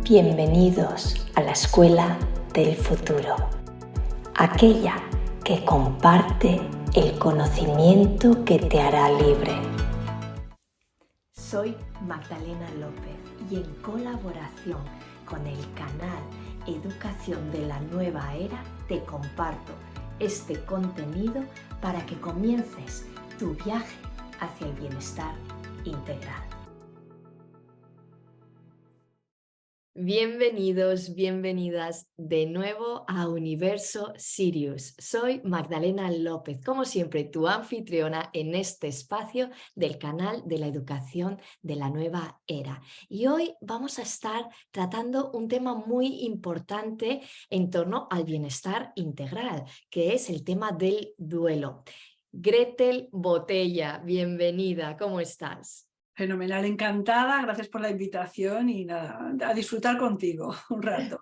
Bienvenidos a la Escuela del Futuro, aquella que comparte el conocimiento que te hará libre. Soy Magdalena López y en colaboración con el canal Educación de la Nueva Era te comparto este contenido para que comiences tu viaje hacia el bienestar integral. Bienvenidos, bienvenidas de nuevo a Universo Sirius. Soy Magdalena López, como siempre, tu anfitriona en este espacio del canal de la Educación de la Nueva Era. Y hoy vamos a estar tratando un tema muy importante en torno al bienestar integral, que es el tema del duelo. Gretel Botella, bienvenida, ¿cómo estás? Fenomenal, encantada, gracias por la invitación y nada, a disfrutar contigo un rato.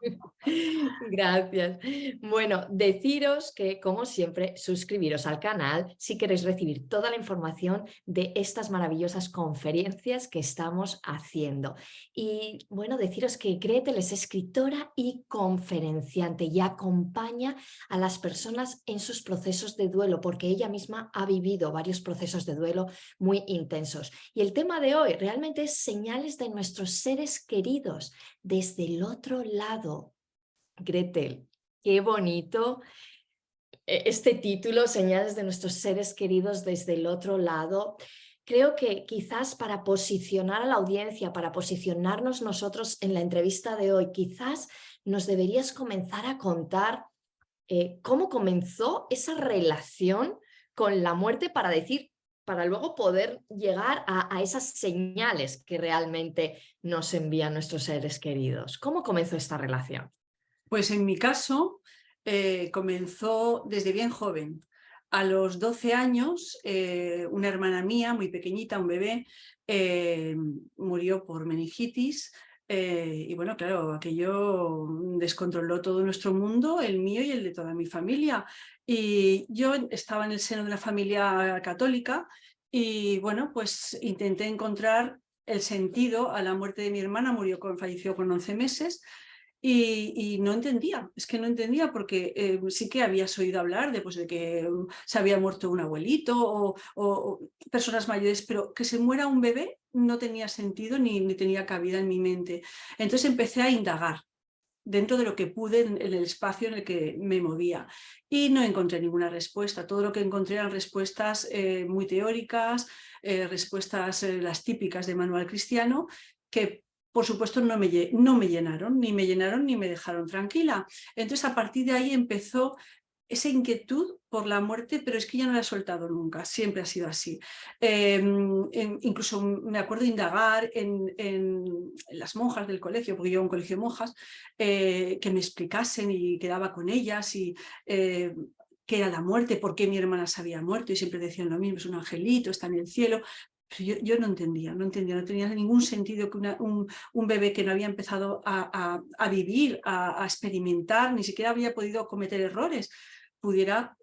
Gracias. Bueno, deciros que, como siempre, suscribiros al canal si queréis recibir toda la información de estas maravillosas conferencias que estamos haciendo. Y bueno, deciros que Gretel es escritora y conferenciante y acompaña a las personas en sus procesos de duelo, porque ella misma ha vivido varios procesos de duelo muy intensos. Y el tema de hoy realmente es señales de nuestros seres queridos desde el otro lado. Gretel, qué bonito este título, señales de nuestros seres queridos desde el otro lado. Creo que quizás para posicionar a la audiencia, para posicionarnos nosotros en la entrevista de hoy, quizás nos deberías comenzar a contar cómo comenzó esa relación con la muerte para luego poder llegar a esas señales que realmente nos envían nuestros seres queridos. ¿Cómo comenzó esta relación? Pues en mi caso comenzó desde bien joven. A los 12 años, una hermana mía, muy pequeñita, un bebé, murió por meningitis. Y bueno, claro, aquello descontroló todo nuestro mundo, el mío y el de toda mi familia. Y yo estaba en el seno de una familia católica y bueno, pues intenté encontrar el sentido a la muerte de mi hermana, falleció con 11 meses. Y no entendía, es que no entendía porque sí que habías oído hablar de que se había muerto un abuelito o personas mayores, pero que se muera un bebé no tenía sentido ni tenía cabida en mi mente. Entonces empecé a indagar dentro de lo que pude en el espacio en el que me movía y no encontré ninguna respuesta. Todo lo que encontré eran respuestas muy teóricas, respuestas las típicas de manual cristiano, que por supuesto no me llenaron ni me dejaron tranquila. Entonces a partir de ahí empezó esa inquietud por la muerte, pero es que ya no la he soltado nunca, siempre ha sido así. Incluso me acuerdo de indagar en las monjas del colegio, porque yo iba a un colegio de monjas, que me explicasen y quedaba con ellas y qué era la muerte, por qué mi hermana se había muerto y siempre decían lo mismo, es un angelito, está en el cielo. Pero yo no entendía, no tenía ningún sentido que un bebé que no había empezado a vivir, a experimentar, ni siquiera había podido cometer errores, pudiera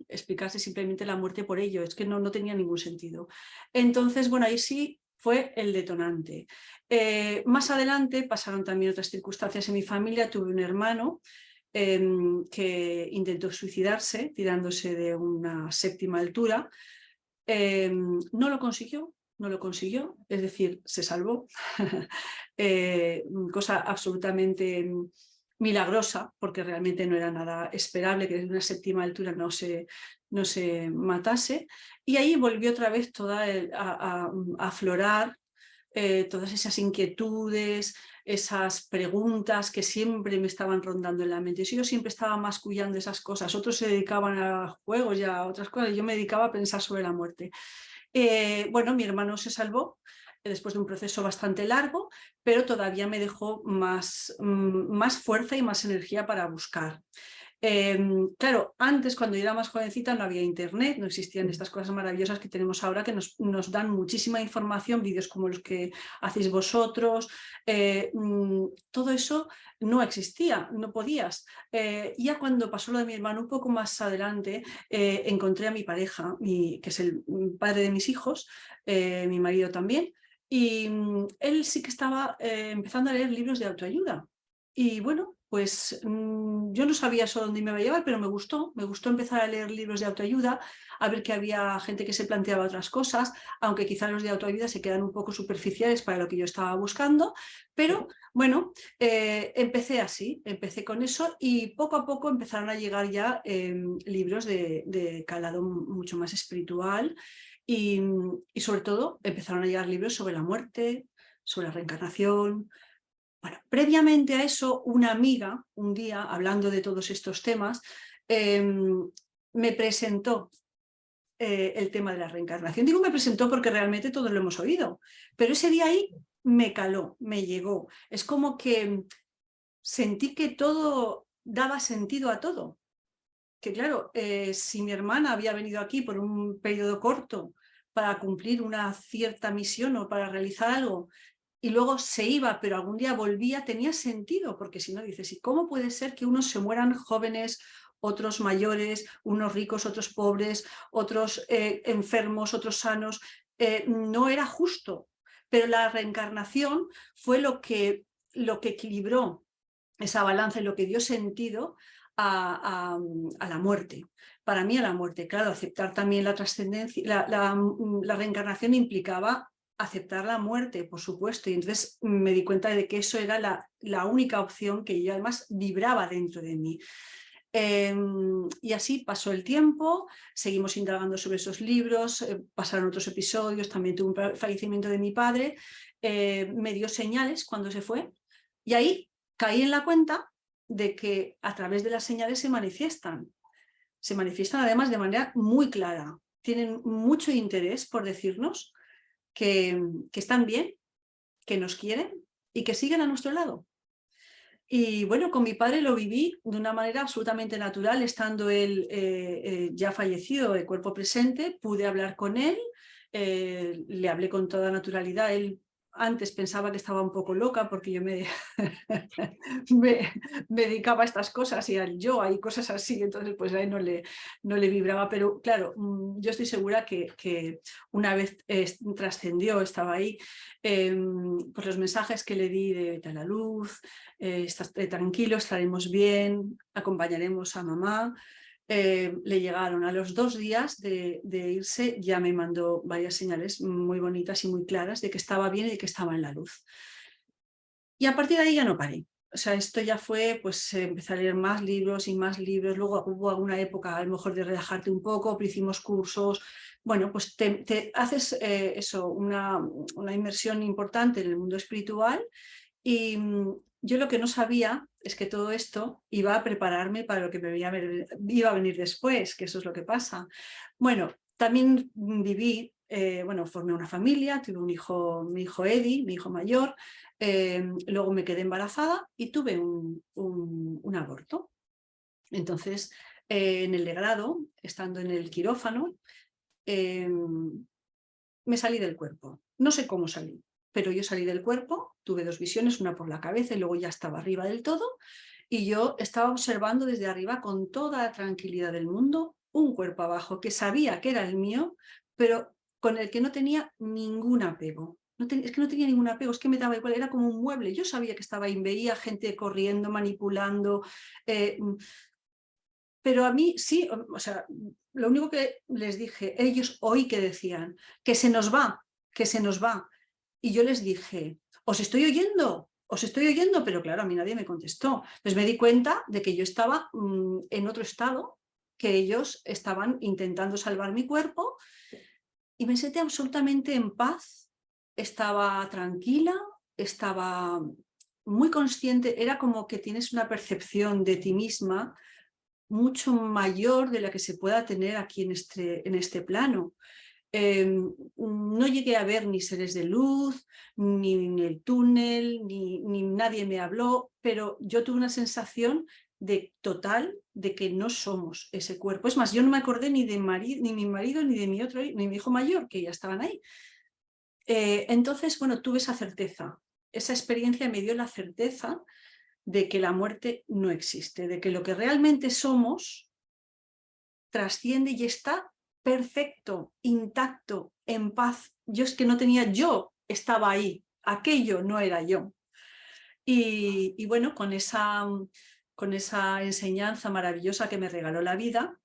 explicarse simplemente la muerte por ello. Es que no tenía ningún sentido. Entonces, bueno, ahí sí fue el detonante. Más adelante pasaron también otras circunstancias en mi familia. Tuve un hermano que intentó suicidarse tirándose de una 7ª altura. No lo consiguió, es decir, se salvó. Cosa absolutamente milagrosa, porque realmente no era nada esperable que desde una 7ª altura no se matase. Y ahí volvió otra vez a aflorar todas esas inquietudes, esas preguntas que siempre me estaban rondando en la mente. Yo siempre estaba mascullando esas cosas. Otros se dedicaban a juegos y a otras cosas. Yo me dedicaba a pensar sobre la muerte. Bueno, mi hermano se salvó después de un proceso bastante largo, pero todavía me dejó más fuerza y más energía para buscar. Claro, antes, cuando yo era más jovencita, no había internet, no existían estas cosas maravillosas que tenemos ahora, que nos dan muchísima información, vídeos como los que hacéis vosotros. Todo eso no existía, no podías. Ya cuando pasó lo de mi hermano, un poco más adelante, encontré a mi pareja, que es el padre de mis hijos, mi marido también. Y él sí que estaba empezando a leer libros de autoayuda. Y bueno, pues yo no sabía eso dónde me iba a llevar, pero me gustó empezar a leer libros de autoayuda, a ver que había gente que se planteaba otras cosas, aunque quizá los de autoayuda se quedan un poco superficiales para lo que yo estaba buscando, pero bueno, empecé con eso y poco a poco empezaron a llegar ya libros de calado mucho más espiritual y sobre todo empezaron a llegar libros sobre la muerte, sobre la reencarnación. Bueno, previamente a eso, una amiga, un día, hablando de todos estos temas, me presentó el tema de la reencarnación. Digo me presentó porque realmente todos lo hemos oído, pero ese día ahí me caló, me llegó. Es como que sentí que todo daba sentido a todo. Que claro, si mi hermana había venido aquí por un periodo corto para cumplir una cierta misión o para realizar algo, y luego se iba, pero algún día volvía, tenía sentido, porque si no dices, ¿y cómo puede ser que unos se mueran jóvenes, otros mayores, unos ricos, otros pobres, otros enfermos, otros sanos? No era justo, pero la reencarnación fue lo que equilibró esa balanza y lo que dio sentido a la muerte. Para mí a la muerte, claro, aceptar también la trascendencia, la reencarnación implicaba aceptar la muerte, por supuesto, y entonces me di cuenta de que eso era la única opción que yo además vibraba dentro de mí. Y así pasó el tiempo, seguimos indagando sobre esos libros, pasaron otros episodios, también tuve un fallecimiento de mi padre, me dio señales cuando se fue, y ahí caí en la cuenta de que a través de las señales se manifiestan además de manera muy clara, tienen mucho interés por decirnos que están bien, que nos quieren y que siguen a nuestro lado. Y bueno, con mi padre lo viví de una manera absolutamente natural, estando él ya fallecido, de cuerpo presente, pude hablar con él, le hablé con toda naturalidad. Él antes pensaba que estaba un poco loca porque yo me dedicaba a estas cosas y al yoga y cosas así, entonces pues a él no le vibraba, pero claro, yo estoy segura que una vez trascendió, estaba ahí, pues los mensajes que le di de vete a la luz, estás tranquilo, estaremos bien, acompañaremos a mamá. Le llegaron a los 2 días de irse, ya me mandó varias señales muy bonitas y muy claras de que estaba bien y de que estaba en la luz. Y a partir de ahí ya no paré. O sea, esto ya fue, pues empecé a leer más libros y más libros. Luego hubo alguna época a lo mejor de relajarte un poco, pero hicimos cursos. Bueno, pues te haces eso, una inmersión importante en el mundo espiritual. Y yo lo que no sabía es que todo esto iba a prepararme para lo que iba a venir después, que eso es lo que pasa. Bueno, también viví, bueno, formé una familia, tuve un hijo, mi hijo Eddie, mi hijo mayor, luego me quedé embarazada y tuve un aborto. Entonces, en el degrado, estando en el quirófano, me salí del cuerpo. No sé cómo salí, pero yo salí del cuerpo, tuve 2 visiones, una por la cabeza y luego ya estaba arriba del todo, y yo estaba observando desde arriba con toda la tranquilidad del mundo un cuerpo abajo que sabía que era el mío, pero con el que no tenía ningún apego. Es que no tenía ningún apego, es que me daba igual, era como un mueble. Yo sabía que estaba ahí, veía gente corriendo, manipulando, pero a mí sí, o sea, lo único que les dije, ellos oí que decían, que se nos va, que se nos va. Y yo les dije, os estoy oyendo, pero claro, a mí nadie me contestó. Entonces me di cuenta de que yo estaba en otro estado, que ellos estaban intentando salvar mi cuerpo, y me sentí absolutamente en paz, estaba tranquila, estaba muy consciente, era como que tienes una percepción de ti misma mucho mayor de la que se pueda tener aquí en este plano. No llegué a ver ni seres de luz, ni el túnel, ni nadie me habló, pero yo tuve una sensación de total de que no somos ese cuerpo. Es más, yo no me acordé ni de ni mi marido, ni de ni mi hijo mayor, que ya estaban ahí. Entonces, bueno, tuve esa certeza. Esa experiencia me dio la certeza de que la muerte no existe, de que lo que realmente somos trasciende y está perfecto, intacto, en paz. Yo es que no tenía yo estaba ahí, aquello no era yo. Y bueno, con esa enseñanza maravillosa que me regaló la vida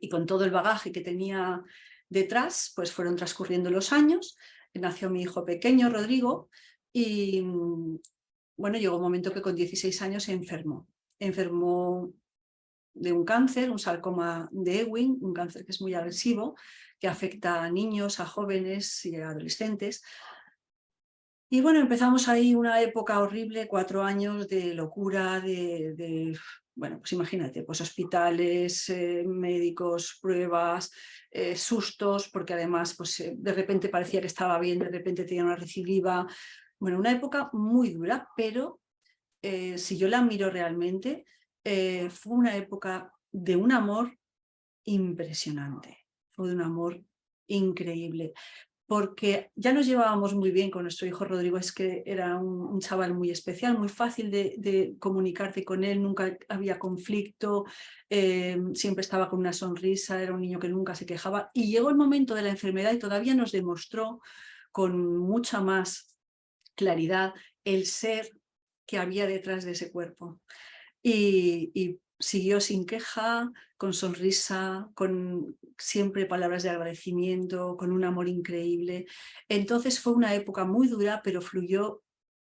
y con todo el bagaje que tenía detrás, pues fueron transcurriendo los años, nació mi hijo pequeño, Rodrigo, y bueno, llegó un momento que con 16 años se enfermó de un cáncer, un sarcoma de Ewing, un cáncer que es muy agresivo, que afecta a niños, a jóvenes y a adolescentes. Y bueno, empezamos ahí una época horrible, 4 años de locura, bueno, pues imagínate, pues hospitales, médicos, pruebas, sustos, porque además pues, de repente parecía que estaba bien, de repente tenía una recidiva. Bueno, una época muy dura, pero si yo la miro realmente, fue una época de un amor impresionante, fue de un amor increíble, porque ya nos llevábamos muy bien con nuestro hijo Rodrigo, es que era un chaval muy especial, muy fácil de comunicarte con él, nunca había conflicto, siempre estaba con una sonrisa, era un niño que nunca se quejaba, y llegó el momento de la enfermedad y todavía nos demostró con mucha más claridad el ser que había detrás de ese cuerpo. Y siguió sin queja, con sonrisa, con siempre palabras de agradecimiento, con un amor increíble. Entonces fue una época muy dura, pero fluyó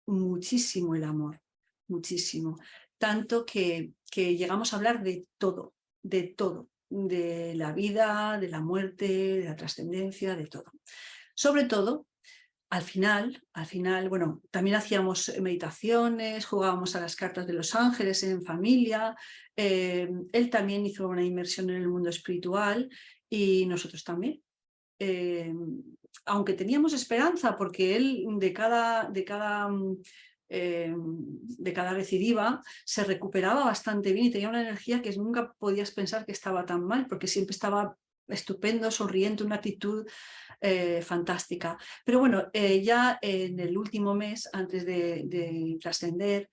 muchísimo el amor, muchísimo. Tanto que llegamos a hablar de todo, de la vida, de la muerte, de la trascendencia, de todo. Sobre todo, al final, bueno, también hacíamos meditaciones, jugábamos a las cartas de los ángeles en familia, él también hizo una inmersión en el mundo espiritual y nosotros también. Aunque teníamos esperanza, porque él de cada recidiva se recuperaba bastante bien y tenía una energía que nunca podías pensar que estaba tan mal, porque siempre estaba estupendo, sonriente, una actitud fantástica. Pero bueno, ya en el último mes, antes de trascender,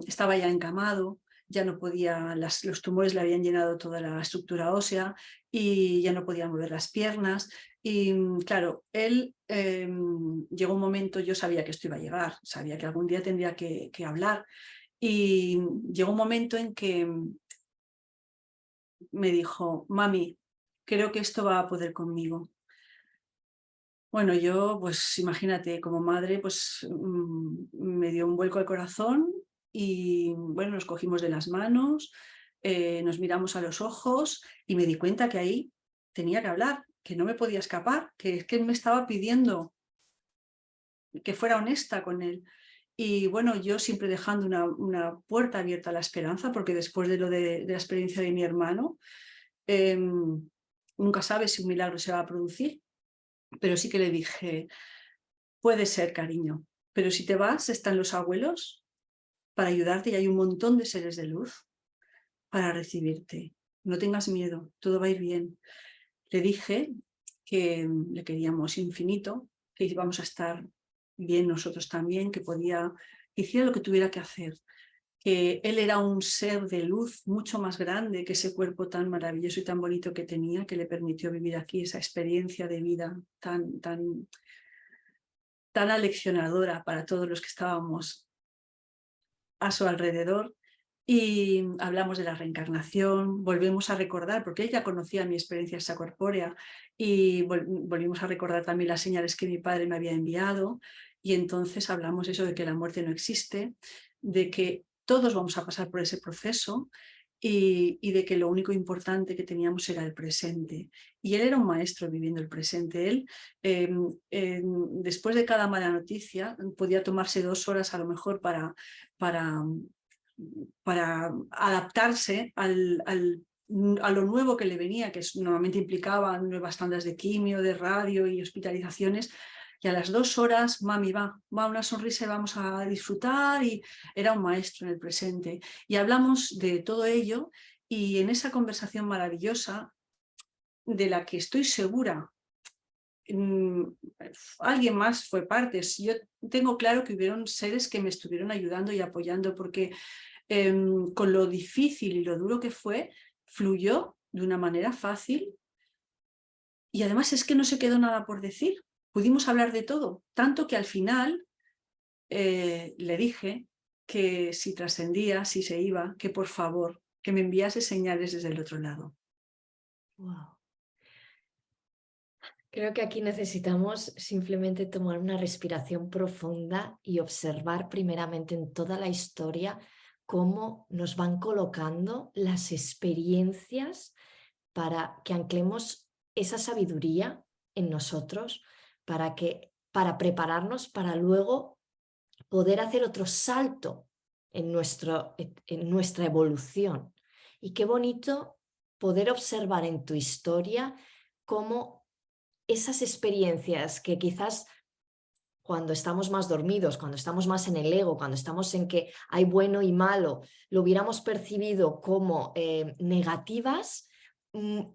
estaba ya encamado, ya no podía, los tumores le habían llenado toda la estructura ósea y ya no podía mover las piernas. Y claro, él llegó un momento, yo sabía que esto iba a llegar, sabía que algún día tendría que hablar. Y llegó un momento en que me dijo: mami, creo que esto va a poder conmigo. Bueno, yo, pues imagínate, como madre, pues me dio un vuelco al corazón y bueno, nos cogimos de las manos, nos miramos a los ojos y me di cuenta que ahí tenía que hablar, que no me podía escapar, que es que me estaba pidiendo que fuera honesta con él. Y bueno, yo siempre dejando una puerta abierta a la esperanza, porque después de la experiencia de mi hermano, nunca sabes si un milagro se va a producir. Pero sí que le dije: puede ser, cariño, pero si te vas, están los abuelos para ayudarte y hay un montón de seres de luz para recibirte. No tengas miedo, todo va a ir bien. Le dije que le queríamos infinito, que íbamos a estar bien nosotros también, que hiciera lo que tuviera que hacer, que él era un ser de luz mucho más grande que ese cuerpo tan maravilloso y tan bonito que tenía, que le permitió vivir aquí esa experiencia de vida tan aleccionadora para todos los que estábamos a su alrededor. Y hablamos de la reencarnación, volvemos a recordar, porque ella conocía mi experiencia extracorpórea, y volvimos a recordar también las señales que mi padre me había enviado, y entonces hablamos eso de que la muerte no existe, de que todos vamos a pasar por ese proceso, y de que lo único importante que teníamos era el presente. Y él era un maestro viviendo el presente. Él, después de cada mala noticia, podía tomarse 2 horas a lo mejor para adaptarse a lo nuevo que le venía, que normalmente implicaba nuevas tandas de quimio, de radio y hospitalizaciones. Y a las 2 horas, mami, va una sonrisa y vamos a disfrutar. Y era un maestro en el presente. Y hablamos de todo ello, y en esa conversación maravillosa, de la que estoy segura alguien más fue parte. Yo tengo claro que hubieron seres que me estuvieron ayudando y apoyando, porque con lo difícil y lo duro que fue, fluyó de una manera fácil, y además es que no se quedó nada por decir, pudimos hablar de todo, tanto que al final le dije que si trascendía, si se iba, que por favor, que me enviase señales desde el otro lado. Wow. Creo que aquí necesitamos simplemente tomar una respiración profunda y observar primeramente en toda la historia cómo nos van colocando las experiencias para que anclemos esa sabiduría en nosotros, para prepararnos para luego poder hacer otro salto en nuestra evolución. Y qué bonito poder observar en tu historia cómo esas experiencias que quizás cuando estamos más dormidos, cuando estamos más en el ego, cuando estamos en que hay bueno y malo, lo hubiéramos percibido como negativas,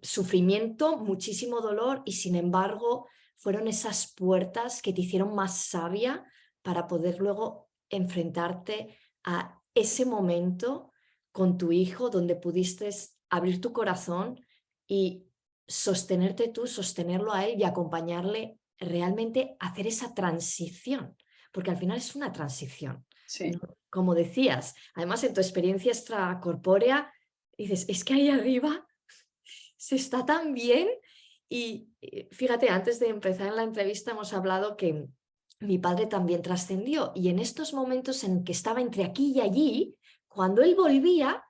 sufrimiento, muchísimo dolor, y sin embargo fueron esas puertas que te hicieron más sabia para poder luego enfrentarte a ese momento con tu hijo donde pudiste abrir tu corazón y sostenerte tú, sostenerlo a él y acompañarle realmente a hacer esa transición, porque al final es una transición. Sí. Como decías, además en tu experiencia extracorpórea, dices, es que ahí arriba se está tan bien. Y fíjate, antes de empezar la entrevista hemos hablado que mi padre también trascendió, y en estos momentos en que estaba entre aquí y allí, cuando él volvía,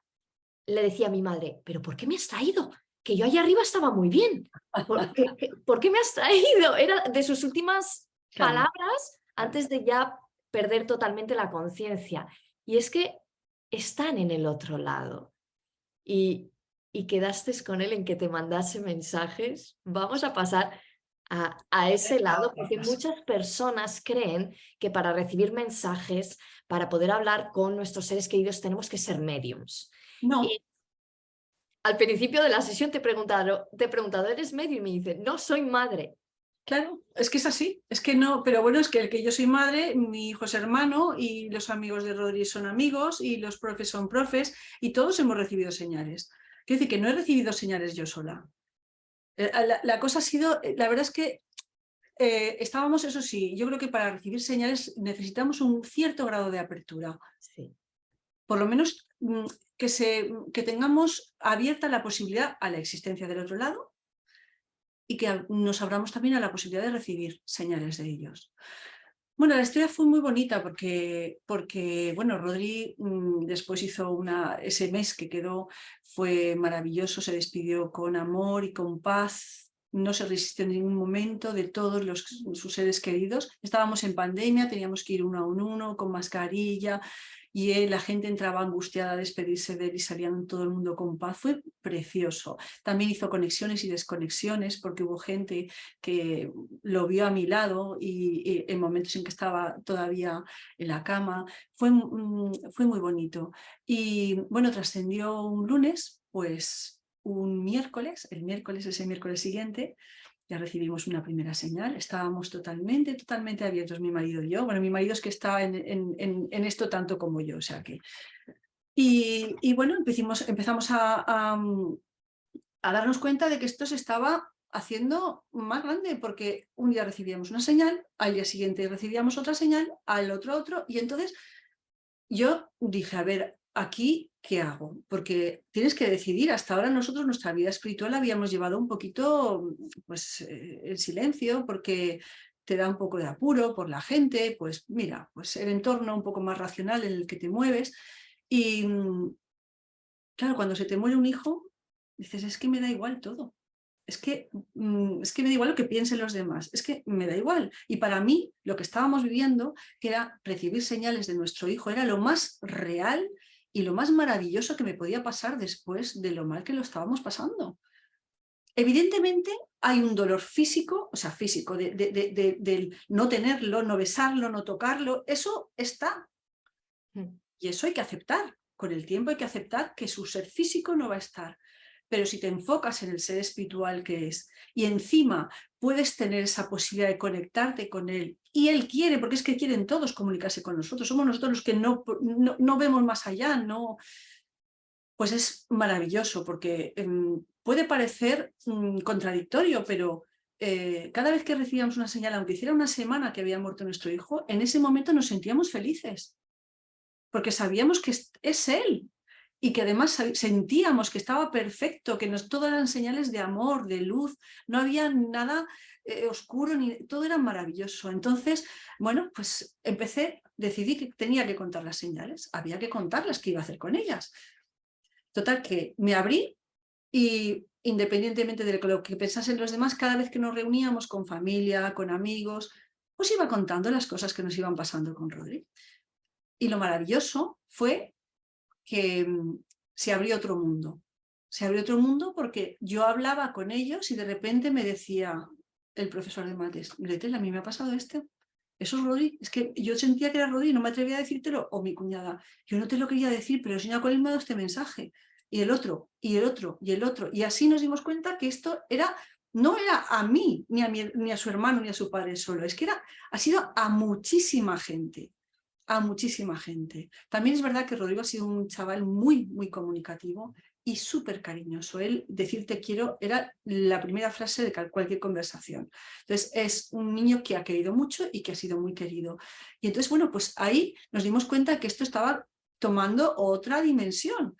le decía a mi madre, ¿pero por qué me has traído? Que yo allá arriba estaba muy bien. ¿Por qué me has traído? Era de sus últimas Claro. palabras antes de ya perder totalmente la conciencia. Y es que están en el otro lado. Y quedaste con él en que te mandase mensajes. Vamos a pasar a ese lado, porque muchas personas creen que para recibir mensajes, para poder hablar con nuestros seres queridos, tenemos que ser mediums. No, Y al principio de la sesión te he preguntado, ¿eres medium? Y me dice, no, soy madre. claro, es que es así, es que no, pero bueno, es que el que yo soy madre, mi hijo es hermano y los amigos de Rodri son amigos y los profes son profes y todos hemos recibido señales. Quiero decir que no he recibido señales yo sola. La cosa ha sido, la verdad es que estábamos, eso sí, yo creo que para recibir señales necesitamos un cierto grado de apertura. Sí. Por lo menos que tengamos abierta la posibilidad a la existencia del otro lado y que nos abramos también a la posibilidad de recibir señales de ellos. Bueno, la historia fue muy bonita porque bueno, Rodri después hizo ese mes que quedó, fue maravilloso, se despidió con amor y con paz, no se resistió en ningún momento de todos sus seres queridos. Estábamos en pandemia, teníamos que ir uno a uno, con mascarilla, y la gente entraba angustiada a despedirse de él y salían todo el mundo con paz. Fue precioso. También hizo conexiones y desconexiones porque hubo gente que lo vio a mi lado y en momentos en que estaba todavía en la cama. Fue muy bonito. Y bueno, trascendió un lunes, pues un miércoles, ese miércoles siguiente, ya recibimos una primera señal. Estábamos totalmente abiertos, mi marido y yo. Bueno, mi marido es que está en esto tanto como yo, o sea que... Y bueno, empezamos a darnos cuenta de que esto se estaba haciendo más grande, porque un día recibíamos una señal, al día siguiente recibíamos otra señal, al otro, y entonces yo dije, a ver, aquí, ¿qué hago? Porque tienes que decidir. Hasta ahora nosotros nuestra vida espiritual la habíamos llevado un poquito pues, en silencio, porque te da un poco de apuro por la gente, pues mira, pues el entorno un poco más racional en el que te mueves. Y claro, cuando se te muere un hijo, dices, es que me da igual todo. Es que me da igual lo que piensen los demás, es que me da igual. Y para mí, lo que estábamos viviendo, que era recibir señales de nuestro hijo, era lo más real y lo más maravilloso que me podía pasar después de lo mal que lo estábamos pasando. Evidentemente hay un dolor físico, o sea, físico, del no tenerlo, no besarlo, no tocarlo, eso está. Y eso hay que aceptar. Con el tiempo hay que aceptar que su ser físico no va a estar. Pero si te enfocas en el ser espiritual que es y encima puedes tener esa posibilidad de conectarte con él, y él quiere, porque es que quieren todos comunicarse con nosotros, somos nosotros los que no vemos más allá, no, pues es maravilloso, porque puede parecer contradictorio, pero cada vez que recibíamos una señal, aunque hiciera una semana que había muerto nuestro hijo, en ese momento nos sentíamos felices, porque sabíamos que es él, y que además sentíamos que estaba perfecto, que todas eran señales de amor, de luz, no había nada oscuro, todo era maravilloso. Entonces, bueno, pues decidí que tenía que contar las señales, había que contarlas, ¿qué iba a hacer con ellas? Total, que me abrí y independientemente de lo que pensasen los demás, cada vez que nos reuníamos con familia, con amigos, pues iba contando las cosas que nos iban pasando con Rodri. Y lo maravilloso fue que se abrió otro mundo. Se abrió otro mundo porque yo hablaba con ellos y de repente me decía el profesor de mates, Gretel, a mí me ha pasado esto. Eso es Rodri. Es que yo sentía que era Rodri, no me atrevía a decírtelo. O mi cuñada, yo no te lo quería decir, pero el señor Colin me ha dado este mensaje. Y el otro, y el otro, y el otro. Y así nos dimos cuenta que esto no era a mí, ni a su hermano, ni a su padre solo. Es que ha sido a muchísima gente. A muchísima gente. También es verdad que Rodrigo ha sido un chaval muy, muy comunicativo y súper cariñoso. Él, decir te quiero, era la primera frase de cualquier conversación. Entonces, es un niño que ha querido mucho y que ha sido muy querido. Y entonces, bueno, pues ahí nos dimos cuenta que esto estaba tomando otra dimensión.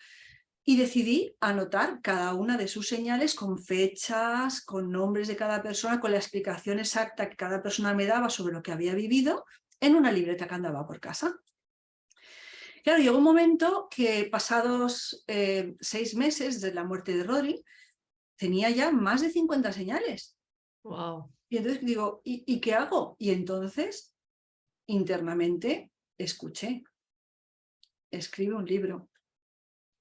Y decidí anotar cada una de sus señales con fechas, con nombres de cada persona, con la explicación exacta que cada persona me daba sobre lo que había vivido, en una libreta que andaba por casa. Claro, llegó un momento que pasados 6 meses de la muerte de Rodri, tenía ya más de 50 señales. Wow. Y entonces digo, ¿y qué hago? Y entonces, internamente, escuché, escribe un libro.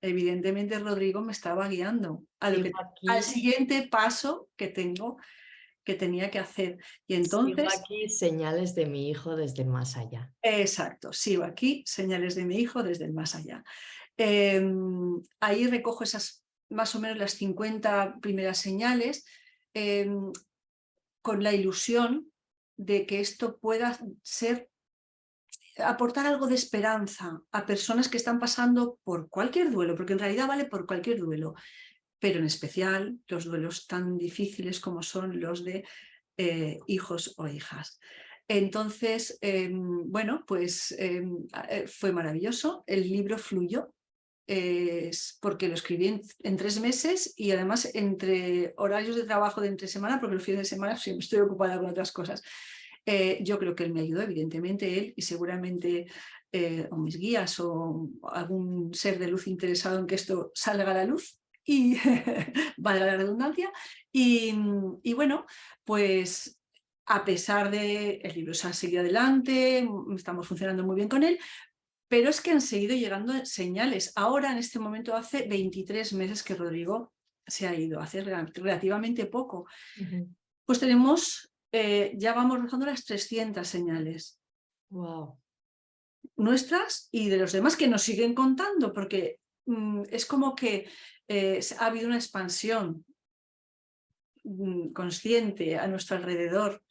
Evidentemente Rodrigo me estaba guiando Sigo al aquí, siguiente paso que tenía que hacer. Y sigo entonces, aquí, señales de mi hijo desde el más allá. exacto, sigo aquí, señales de mi hijo desde el más allá. Ahí recojo esas más o menos las 50 primeras señales, con la ilusión de que esto pueda aportar algo de esperanza a personas que están pasando por cualquier duelo, porque en realidad vale por cualquier duelo, pero en especial los duelos tan difíciles como son los de hijos o hijas. Entonces, bueno, pues fue maravilloso, el libro fluyó, porque lo escribí en 3 meses y además entre horarios de trabajo de entre semana, porque los fines de semana siempre estoy ocupada con otras cosas. Yo creo que él me ayudó, evidentemente él y seguramente o mis guías o algún ser de luz interesado en que esto salga a la luz y valga la redundancia. Y bueno, pues a pesar de el libro se ha seguido adelante, estamos funcionando muy bien con él, pero es que han seguido llegando señales. Ahora, en este momento, hace 23 meses que Rodrigo se ha ido, hace relativamente poco. Pues tenemos, ya vamos rozando las 300 señales. Wow. Nuestras y de los demás que nos siguen contando, porque es como que ha habido una expansión consciente a nuestro alrededor.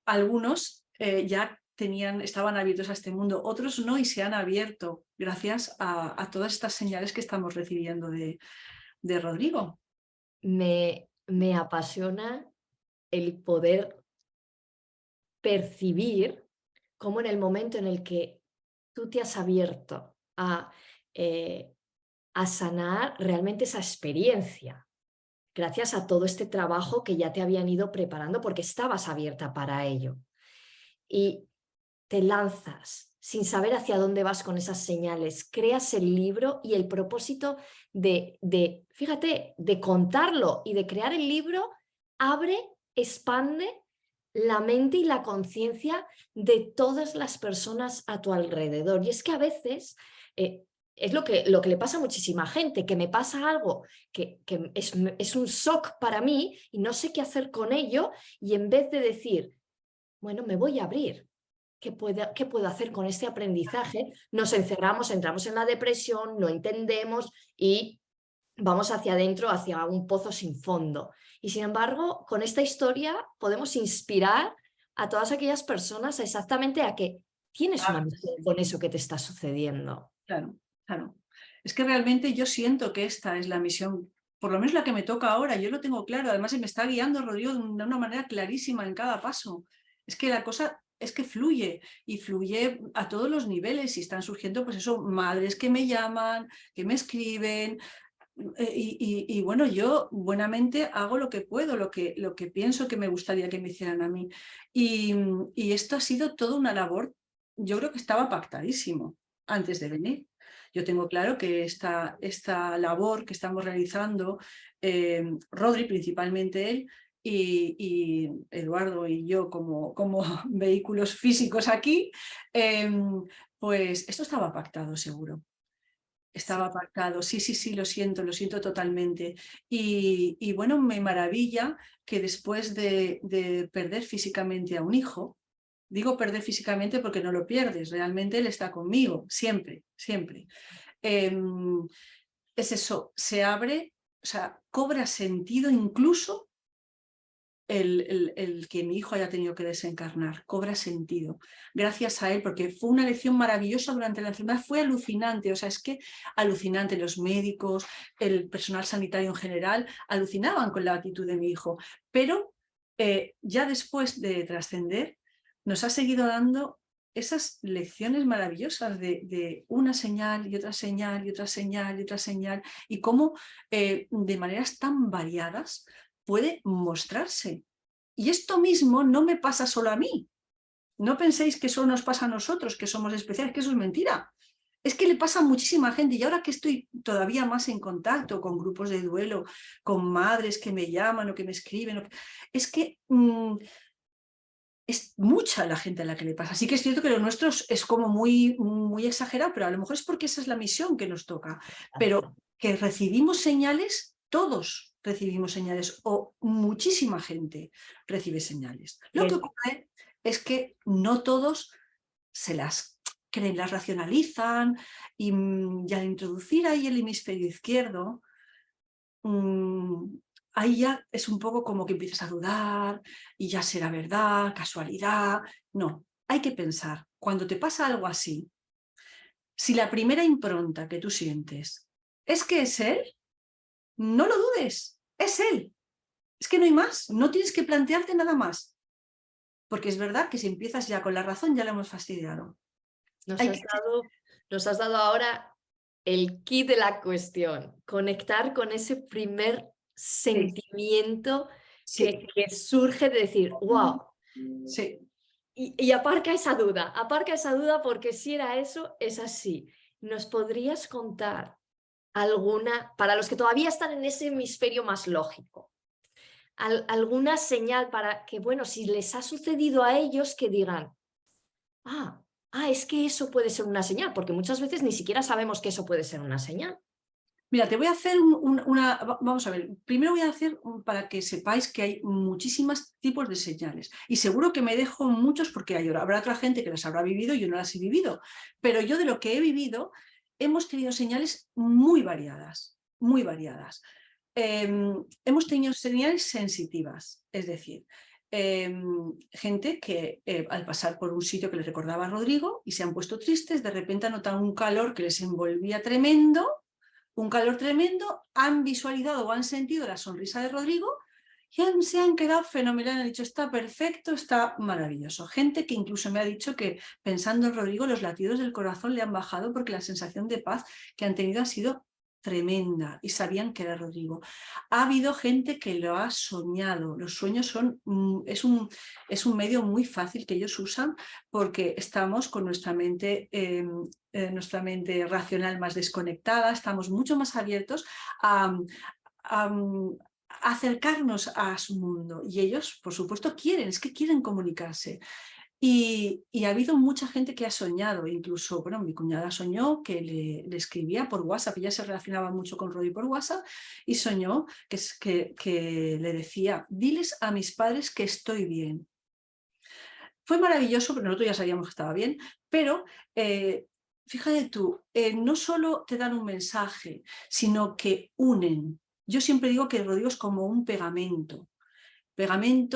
Algunos ya estaban abiertos a este mundo, otros no y se han abierto gracias a todas estas señales que estamos recibiendo de Rodrigo. Me apasiona el poder percibir cómo en el momento en el que tú te has abierto eh, a sanar realmente esa experiencia, gracias a todo este trabajo que ya te habían ido preparando porque estabas abierta para ello. Y te lanzas sin saber hacia dónde vas con esas señales, creas el libro y el propósito fíjate, de contarlo y de crear el libro abre, expande la mente y la conciencia de todas las personas a tu alrededor. Y es que a veces es lo que le pasa a muchísima gente, que me pasa algo que es un shock para mí y no sé qué hacer con ello, y en vez de decir, bueno, me voy a abrir, ¿qué puedo hacer con este aprendizaje? Nos encerramos, entramos en la depresión, no entendemos y vamos hacia adentro, hacia un pozo sin fondo. Y sin embargo, con esta historia podemos inspirar a todas aquellas personas exactamente a que tienes una misión con eso que te está sucediendo. Claro, claro. Es que realmente yo siento que esta es la misión por lo menos la que me toca ahora, yo lo tengo claro, además me está guiando Rodrigo de una manera clarísima en cada paso. Es que la cosa es que fluye y fluye a todos los niveles y están surgiendo pues eso, madres que me llaman, que me escriben, y bueno, yo buenamente hago lo que puedo, lo que pienso que me gustaría que me hicieran a mí. Y esto ha sido toda una labor, yo creo que estaba pactadísimo antes de venir. Yo tengo claro que esta labor que estamos realizando, Rodri principalmente él, y Eduardo y yo como vehículos físicos aquí, pues esto estaba pactado seguro. Estaba Sí. pactado, sí, sí, sí, lo siento totalmente. Y bueno, me maravilla que después de perder físicamente a un hijo, digo perder físicamente porque no lo pierdes, realmente él está conmigo, siempre, siempre. Es eso, se abre, o sea, cobra sentido incluso el que mi hijo haya tenido que desencarnar, cobra sentido, gracias a él, porque fue una lección maravillosa durante la enfermedad, fue alucinante, o sea, es que alucinante, los médicos, el personal sanitario en general, alucinaban con la actitud de mi hijo, pero ya después de trascender, nos ha seguido dando esas lecciones maravillosas de una señal y otra señal y otra señal y otra señal, y cómo de maneras tan variadas puede mostrarse. Y esto mismo no me pasa solo a mí. No penséis que solo nos pasa a nosotros, que somos especiales, que eso es mentira. Es que le pasa a muchísima gente y ahora que estoy todavía más en contacto con grupos de duelo, con madres que me llaman o que me escriben, es que es mucha la gente a la que le pasa. Sí que es cierto que lo nuestro es como muy exagerado, pero a lo mejor es porque esa es la misión que nos toca. Pero que recibimos señales, todos recibimos señales, o muchísima gente recibe señales. Lo que Les- ocurre es que no todos se las creen, las racionalizan, y al introducir ahí el hemisferio izquierdo, ahí ya es un poco como que empiezas a dudar y ya será verdad, casualidad. No, hay que pensar, cuando te pasa algo así, si la primera impronta que tú sientes es que es él, no lo dudes, es él. Es que no hay más, no tienes que plantearte nada más. Porque es verdad que si empiezas ya con la razón ya lo hemos fastidiado. Nos Hay has que... dado, nos has dado ahora el key de la cuestión, conectar con ese primer Sí, sentimiento sí, que surge de decir, wow, sí. y aparca esa duda porque si era eso, es así. ¿Nos podrías contar alguna, para los que todavía están en ese hemisferio más lógico, alguna señal para que, bueno, si les ha sucedido a ellos, que digan, ah, es que eso puede ser una señal, porque muchas veces ni siquiera sabemos que eso puede ser una señal. Mira, te voy a hacer Vamos a ver, primero voy a hacer para que sepáis que hay muchísimos tipos de señales. Y seguro que me dejo muchos porque habrá otra gente que las habrá vivido y yo no las he vivido. Pero yo de lo que he vivido, hemos tenido señales muy variadas, muy variadas. Hemos tenido señales sensitivas, es decir, gente que al pasar por un sitio que les recordaba a Rodrigo y se han puesto tristes, de repente han notado un calor que les envolvía tremendo, un calor tremendo, han visualizado o han sentido la sonrisa de Rodrigo y se han quedado fenomenal, han dicho está perfecto, está maravilloso. Gente que incluso me ha dicho que pensando en Rodrigo los latidos del corazón le han bajado porque la sensación de paz que han tenido ha sido tremenda y sabían que era Rodrigo. Ha habido gente que lo ha soñado, los sueños son, es un medio muy fácil que ellos usan porque estamos con nuestra mente racional más desconectada, estamos mucho más abiertos a acercarnos a su mundo y ellos, por supuesto, es que quieren comunicarse. Y ha habido mucha gente que ha soñado, incluso, bueno, mi cuñada soñó que le escribía por WhatsApp, ella se relacionaba mucho con Rodri por WhatsApp y soñó que le decía, diles a mis padres que estoy bien. Fue maravilloso, pero nosotros ya sabíamos que estaba bien, pero fíjate tú, no solo te dan un mensaje, sino que unen. Yo siempre digo que Rodrigo es como un pegamento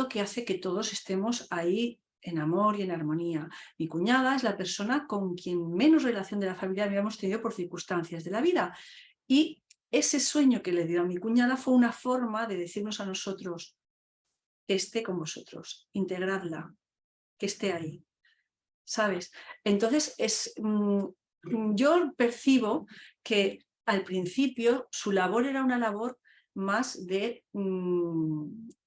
que hace que todos estemos ahí en amor y en armonía. Mi cuñada es la persona con quien menos relación de la familia habíamos tenido por circunstancias de la vida y ese sueño que le dio a mi cuñada fue una forma de decirnos a nosotros, que esté con vosotros, integradla, que esté ahí, ¿sabes? Entonces, yo percibo que al principio su labor era una labor más de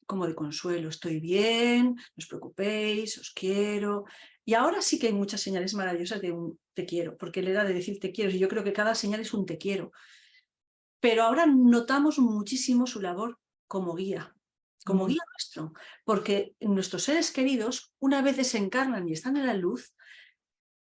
como de consuelo, estoy bien, no os preocupéis, os quiero. Y ahora sí que hay muchas señales maravillosas de un te quiero, porque le da de decir te quiero, y yo creo que cada señal es un te quiero. Pero ahora notamos muchísimo su labor como guía nuestro, porque nuestros seres queridos, una vez desencarnan y están en la luz,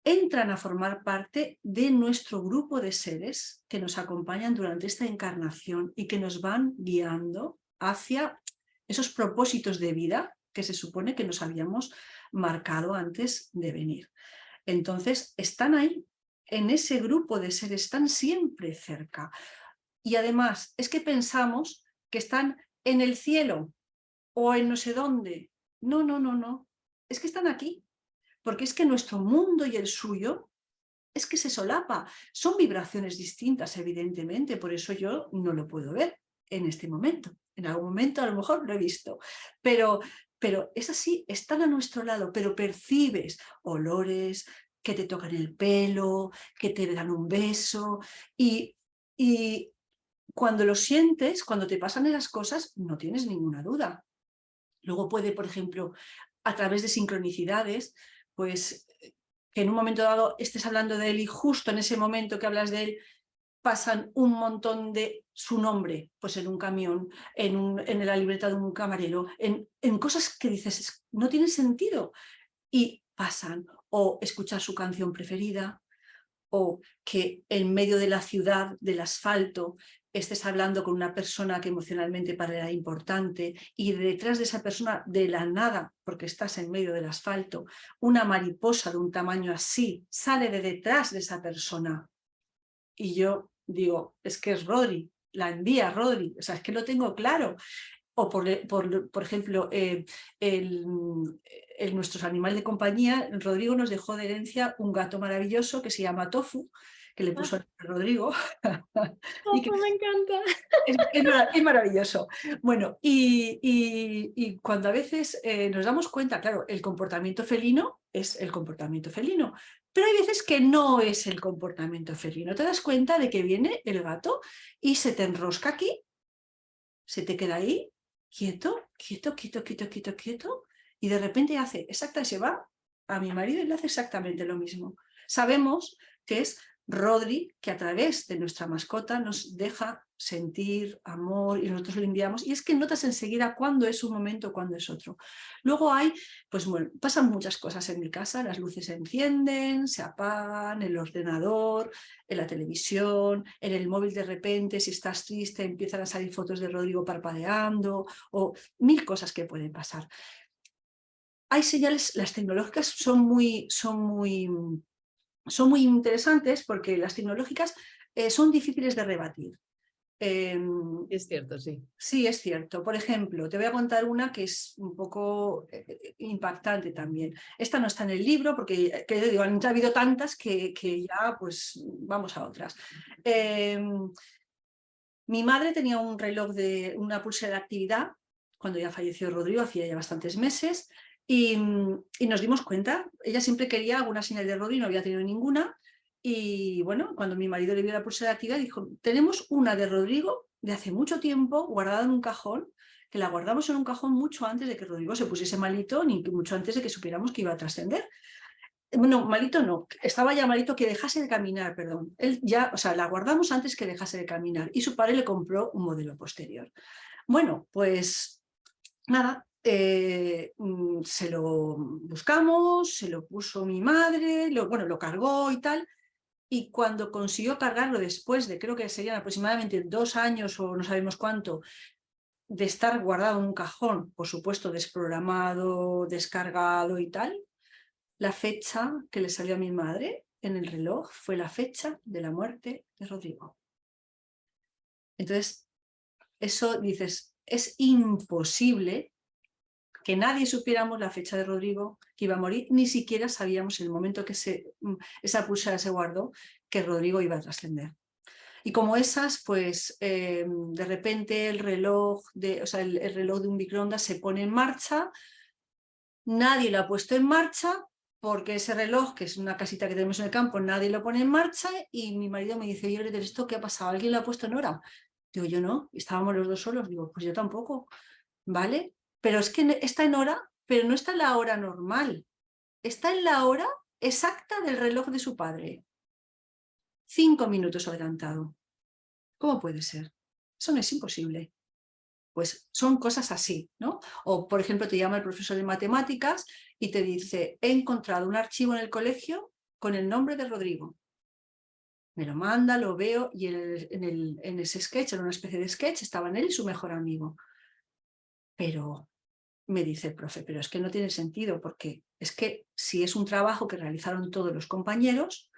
entran a formar parte de nuestro grupo de seres que nos acompañan durante esta encarnación y que nos van guiando hacia esos propósitos de vida que se supone que nos habíamos marcado antes de venir. Entonces, están ahí, en ese grupo de seres, están siempre cerca. Y además, es que pensamos que están en el cielo o en no sé dónde. No, no, no, no. Es que están aquí. Porque es que nuestro mundo y el suyo es que se solapa. Son vibraciones distintas, evidentemente, por eso yo no lo puedo ver en este momento. En algún momento a lo mejor lo he visto, pero es así, están a nuestro lado, pero percibes olores que te tocan el pelo, que te dan un beso y cuando lo sientes, cuando te pasan esas cosas, no tienes ninguna duda. Luego puede, por ejemplo, a través de sincronicidades, pues que en un momento dado estés hablando de él y justo en ese momento que hablas de él pasan un montón de su nombre, pues en un camión, en la libreta de un camarero, en cosas que dices, no tiene sentido, y pasan, o escuchar su canción preferida, o que en medio de la ciudad, del asfalto, estés hablando con una persona que emocionalmente para él era importante y detrás de esa persona, de la nada, porque estás en medio del asfalto, una mariposa de un tamaño así sale de detrás de esa persona. Y yo digo, es que es Rodri, la envía Rodri, o sea, es que lo tengo claro. O por ejemplo, nuestros animales de compañía, Rodrigo nos dejó de herencia un gato maravilloso que se llama Tofu, que le puso el nombre Rodrigo. Y que Me encanta. es maravilloso. Bueno, y cuando a veces nos damos cuenta, claro, el comportamiento felino es el comportamiento felino, pero hay veces que no es el comportamiento felino. Te das cuenta de que viene el gato y se te enrosca aquí, se te queda ahí, quieto, quieto, quieto, quieto, quieto, quieto, y de repente hace se va a mi marido y le hace exactamente lo mismo. Sabemos que es Rodri, que a través de nuestra mascota nos deja sentir amor y nosotros lo enviamos, y es que notas enseguida cuándo es un momento, cuándo es otro. Luego hay, pues bueno, pasan muchas cosas en mi casa, las luces se encienden, se apagan, el ordenador, en la televisión, en el móvil de repente, si estás triste, empiezan a salir fotos de Rodrigo parpadeando, o mil cosas que pueden pasar. Hay señales, las tecnológicas son muy interesantes porque las tecnológicas son difíciles de rebatir. Es cierto, sí. Sí, es cierto. Por ejemplo, te voy a contar una que es un poco impactante también. Esta no está en el libro porque digo, han habido tantas que ya pues vamos a otras. Mi madre tenía un reloj de una pulsera de actividad cuando ya falleció Rodrigo, hacía ya bastantes meses, y nos dimos cuenta. Ella siempre quería alguna señal de Rodrigo, no había tenido ninguna. Y bueno, cuando mi marido le vio la pulsera de actividad, dijo, tenemos una de Rodrigo de hace mucho tiempo guardada en un cajón, que la guardamos en un cajón mucho antes de que Rodrigo se pusiese malito, ni mucho antes de que supiéramos que iba a trascender. No, malito no, estaba ya malito, que dejase de caminar, perdón. Él ya, o sea, la guardamos antes que dejase de caminar y su padre le compró un modelo posterior. Bueno, pues nada, se lo buscamos, se lo puso mi madre, bueno, lo cargó y tal, y cuando consiguió cargarlo después de, creo que serían aproximadamente 2 años o no sabemos cuánto, de estar guardado en un cajón, por supuesto desprogramado, descargado y tal, la fecha que le salió a mi madre en el reloj fue la fecha de la muerte de Rodrigo. Entonces, eso dices, es imposible que nadie supiéramos la fecha de Rodrigo que iba a morir, ni siquiera sabíamos el momento que esa pulsera se guardó que Rodrigo iba a trascender. Y como esas, pues de repente el reloj el reloj de un microondas se pone en marcha, nadie lo ha puesto en marcha, porque ese reloj, que es una casita que tenemos en el campo, nadie lo pone en marcha, y mi marido me dice, oye, Gretel, ¿esto qué ha pasado? ¿Alguien lo ha puesto en hora? Digo, yo no, y estábamos los dos solos. Digo, pues yo tampoco, ¿vale? Pero es que está en hora, pero no está en la hora normal, está en la hora exacta del reloj de su padre, 5 minutos adelantado. ¿Cómo puede ser? Eso no es imposible. Pues son cosas así, ¿no? O, por ejemplo, te llama el profesor de matemáticas y te dice, he encontrado un archivo en el colegio con el nombre de Rodrigo. Me lo manda, lo veo, y en ese sketch, en una especie de sketch, estaban él y su mejor amigo. Pero me dice el profe, pero es que no tiene sentido, porque es que si es un trabajo que realizaron todos los compañeros,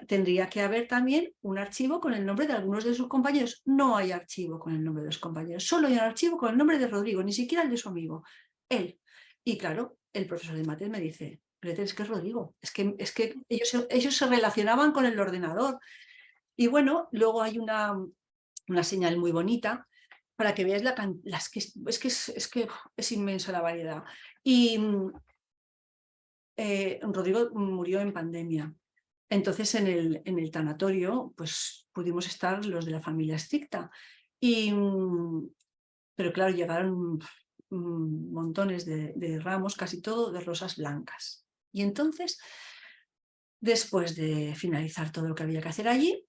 tendría que haber también un archivo con el nombre de algunos de sus compañeros. No hay archivo con el nombre de los compañeros, solo hay un archivo con el nombre de Rodrigo, ni siquiera el de su amigo, él. Y claro, el profesor de mates me dice, Gretel, es que es Rodrigo, es que ellos se relacionaban con el ordenador. Y bueno, luego hay una señal muy bonita para que veáis es que es inmensa la variedad. Y Rodrigo murió en pandemia. Entonces en el tanatorio pues pudimos estar los de la familia estricta. Pero claro, llegaron montones de ramos, casi todo de rosas blancas. Y entonces, después de finalizar todo lo que había que hacer allí,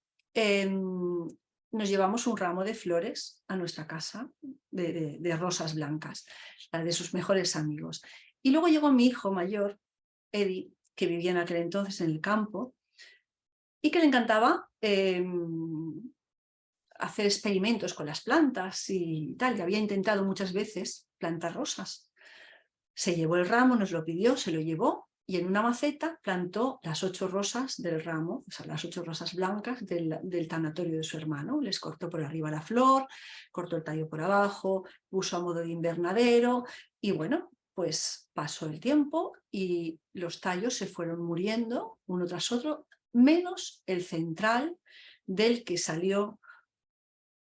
nos llevamos un ramo de flores a nuestra casa, de rosas blancas, la de sus mejores amigos. Y luego llegó mi hijo mayor, Eddie, que vivía en aquel entonces en el campo, y que le encantaba hacer experimentos con las plantas y tal, y había intentado muchas veces plantar rosas. Se llevó el ramo, nos lo pidió, se lo llevó, y en una maceta plantó las 8 rosas del ramo, o sea, las 8 rosas blancas del tanatorio de su hermano. Les cortó por arriba la flor, cortó el tallo por abajo, puso a modo de invernadero, y bueno, pues pasó el tiempo y los tallos se fueron muriendo uno tras otro, menos el central, del que salió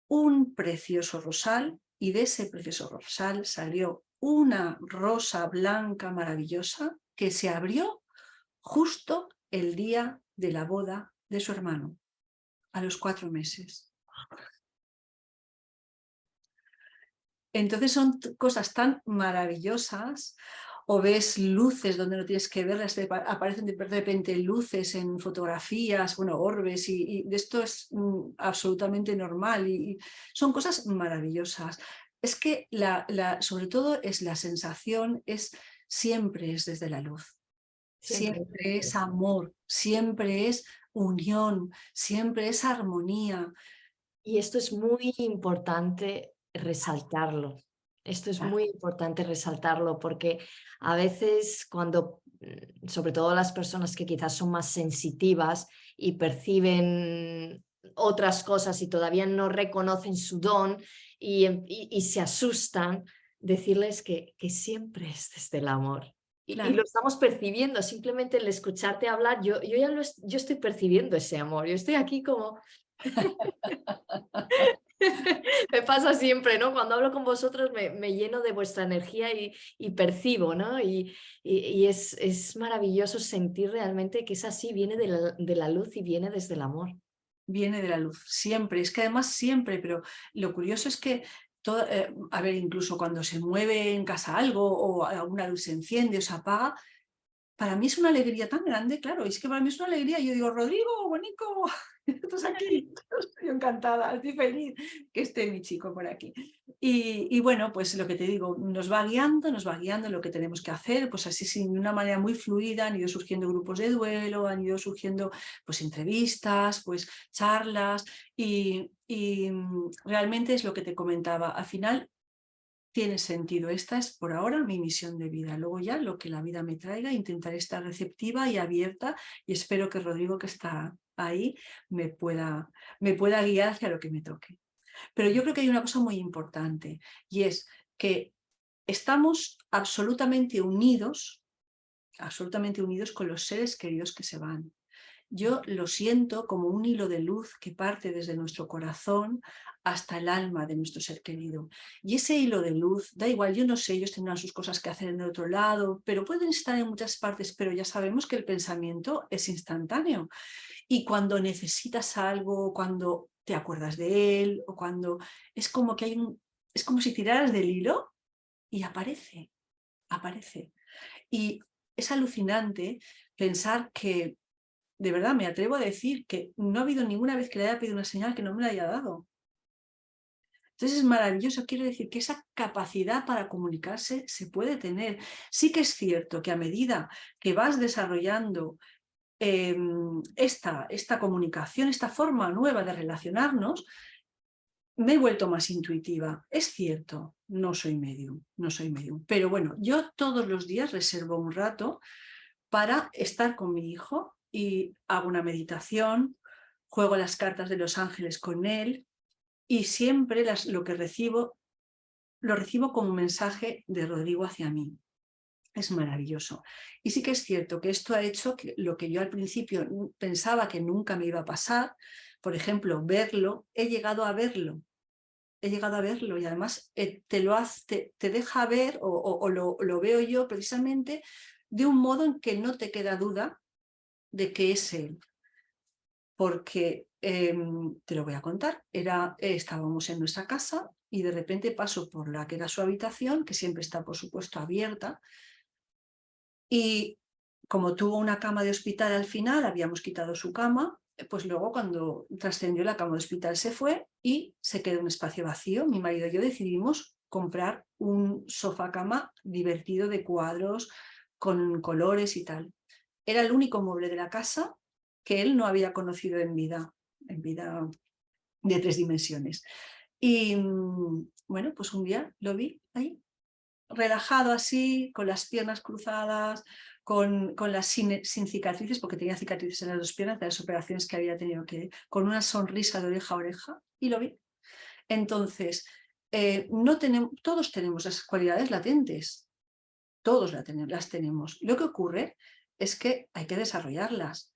un precioso rosal, y de ese precioso rosal salió una rosa blanca maravillosa que se abrió justo el día de la boda de su hermano, a los 4 meses. Entonces son cosas tan maravillosas, o ves luces donde no tienes que verlas, aparecen de repente luces en fotografías, bueno, orbes, y esto es absolutamente normal, y son cosas maravillosas. Es que sobre todo es la sensación, siempre es desde la luz, Siempre. siempre es amor, siempre es unión, siempre es armonía. Y esto es muy importante resaltarlo. Esto es muy importante resaltarlo porque a veces cuando, sobre todo las personas que quizás son más sensitivas y perciben otras cosas y todavía no reconocen su don y se asustan, decirles que siempre es desde el amor. Y lo Claro. estamos percibiendo, simplemente el escucharte hablar, yo estoy percibiendo ese amor, yo estoy aquí como... Me pasa siempre, ¿no? Cuando hablo con vosotros me lleno de vuestra energía y percibo, ¿no? Y es maravilloso sentir realmente que es así, viene de la luz y viene desde el amor. Viene de la luz, siempre, es que además siempre, pero lo curioso es que, a ver, incluso cuando se mueve en casa algo, o alguna luz se enciende o se apaga, para mí es una alegría tan grande, claro, es que para mí es una alegría. Yo digo, Rodrigo, Bonico, estás aquí, estoy encantada, estoy feliz que esté mi chico por aquí. Y bueno, pues lo que te digo, nos va guiando en lo que tenemos que hacer, pues así, sin una manera muy fluida, han ido surgiendo grupos de duelo, han ido surgiendo pues entrevistas, pues charlas, y realmente es lo que te comentaba, al final tiene sentido. Esta es por ahora mi misión de vida. Luego ya lo que la vida me traiga, intentaré estar receptiva y abierta, y espero que Rodrigo, que está ahí, me pueda guiar hacia lo que me toque. Pero yo creo que hay una cosa muy importante, y es que estamos absolutamente unidos con los seres queridos que se van. Yo lo siento como un hilo de luz que parte desde nuestro corazón hasta el alma de nuestro ser querido. Y ese hilo de luz, da igual, yo no sé, ellos tendrán sus cosas que hacer en el otro lado, pero pueden estar en muchas partes, pero ya sabemos que el pensamiento es instantáneo. Y cuando necesitas algo, cuando te acuerdas de él, o cuando es como que es como si tiraras del hilo y aparece, aparece. Y es alucinante pensar que, de verdad, me atrevo a decir que no ha habido ninguna vez que le haya pedido una señal que no me la haya dado. Entonces es maravilloso, quiero decir que esa capacidad para comunicarse se puede tener. Sí que es cierto que a medida que vas desarrollando esta comunicación, esta forma nueva de relacionarnos, me he vuelto más intuitiva. Es cierto, no soy medium, no soy medium. Pero bueno, yo todos los días reservo un rato para estar con mi hijo y hago una meditación, juego las cartas de los ángeles con él y siempre lo que recibo, lo recibo como un mensaje de Rodrigo hacia mí. Es maravilloso. Y sí que es cierto que esto ha hecho que lo que yo al principio pensaba que nunca me iba a pasar, por ejemplo, verlo, he llegado a verlo. He llegado a verlo y además te deja ver o lo veo yo precisamente de un modo en que no te queda duda de que es él. Porque te lo voy a contar, estábamos en nuestra casa y de repente paso por la que era su habitación, que siempre está por supuesto abierta, y como tuvo una cama de hospital al final, habíamos quitado su cama, pues luego cuando trascendió la cama de hospital se fue y se quedó un espacio vacío. Mi marido y yo decidimos comprar un sofá cama divertido de cuadros con colores y tal. Era el único mueble de la casa que él no había conocido en vida de 3 dimensiones. Y bueno, pues un día lo vi ahí, relajado así, con las piernas cruzadas, con las sin cicatrices, porque tenía cicatrices en las 2 piernas de las operaciones que había tenido con una sonrisa de oreja a oreja, y lo vi. Entonces, todos tenemos las cualidades latentes, todos las tenemos. Lo que ocurre es que hay que desarrollarlas.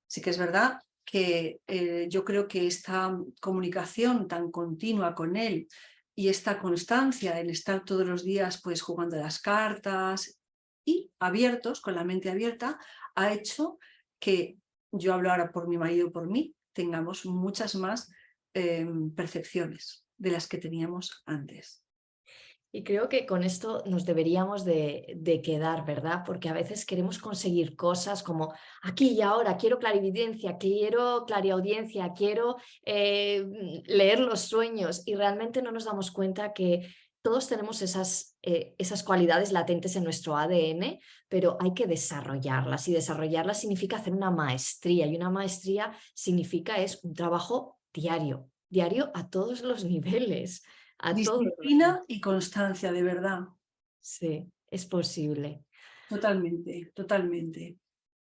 Sí que es verdad que yo creo que esta comunicación tan continua con él y esta constancia en estar todos los días pues jugando a las cartas y abiertos, con la mente abierta, ha hecho que, yo hablo ahora por mi marido y por mí, tengamos muchas más percepciones de las que teníamos antes. Y creo que con esto nos deberíamos de quedar, ¿verdad? Porque a veces queremos conseguir cosas como aquí y ahora, quiero clarividencia, quiero clariaudiencia, quiero leer los sueños y realmente no nos damos cuenta que todos tenemos esas cualidades latentes en nuestro ADN, pero hay que desarrollarlas y desarrollarlas significa hacer una maestría y una maestría significa es un trabajo diario, diario a todos los niveles. A todos los Disciplina y constancia, de verdad. Sí, es posible. Totalmente, totalmente.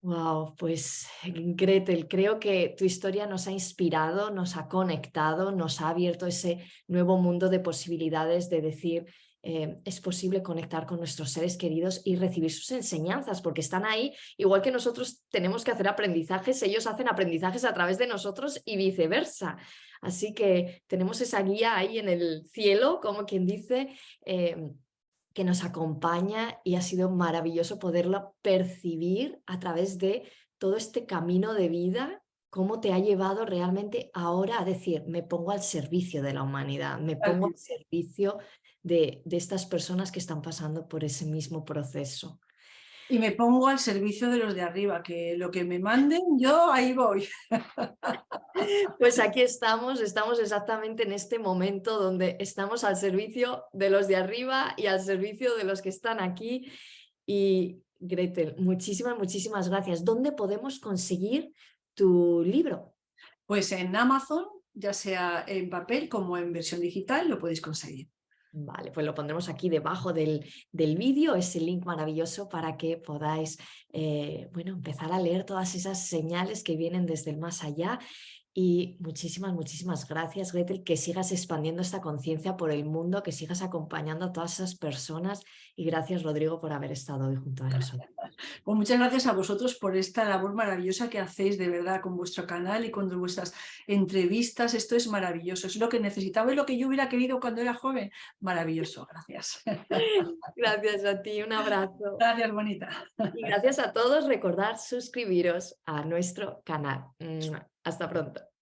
Wow, pues Gretel, creo que tu historia nos ha inspirado, nos ha conectado, nos ha abierto ese nuevo mundo de posibilidades de decir, es posible conectar con nuestros seres queridos y recibir sus enseñanzas, porque están ahí, igual que nosotros tenemos que hacer aprendizajes, ellos hacen aprendizajes a través de nosotros y viceversa. Así que tenemos esa guía ahí en el cielo, como quien dice, que nos acompaña y ha sido maravilloso poderlo percibir a través de todo este camino de vida, cómo te ha llevado realmente ahora a decir, me pongo al servicio de la humanidad, me pongo al servicio de estas personas que están pasando por ese mismo proceso. Y me pongo al servicio de los de arriba, que lo que me manden, yo ahí voy. Pues aquí estamos exactamente en este momento donde estamos al servicio de los de arriba y al servicio de los que están aquí. Y Gretel, muchísimas, muchísimas gracias. ¿Dónde podemos conseguir tu libro? Pues en Amazon, ya sea en papel como en versión digital, lo podéis conseguir. Vale, pues lo pondremos aquí debajo del vídeo, ese link maravilloso para que podáis bueno, empezar a leer todas esas señales que vienen desde el más allá. Y muchísimas, muchísimas gracias, Gretel, que sigas expandiendo esta conciencia por el mundo, que sigas acompañando a todas esas personas. Y gracias, Rodrigo, por haber estado hoy junto a nosotros. Pues muchas gracias a vosotros por esta labor maravillosa que hacéis de verdad con vuestro canal y con vuestras entrevistas. Esto es maravilloso, es lo que necesitaba y lo que yo hubiera querido cuando era joven. Maravilloso, gracias. Gracias a ti, un abrazo. Gracias, bonita. Y gracias a todos, recordad suscribiros a nuestro canal. Hasta pronto.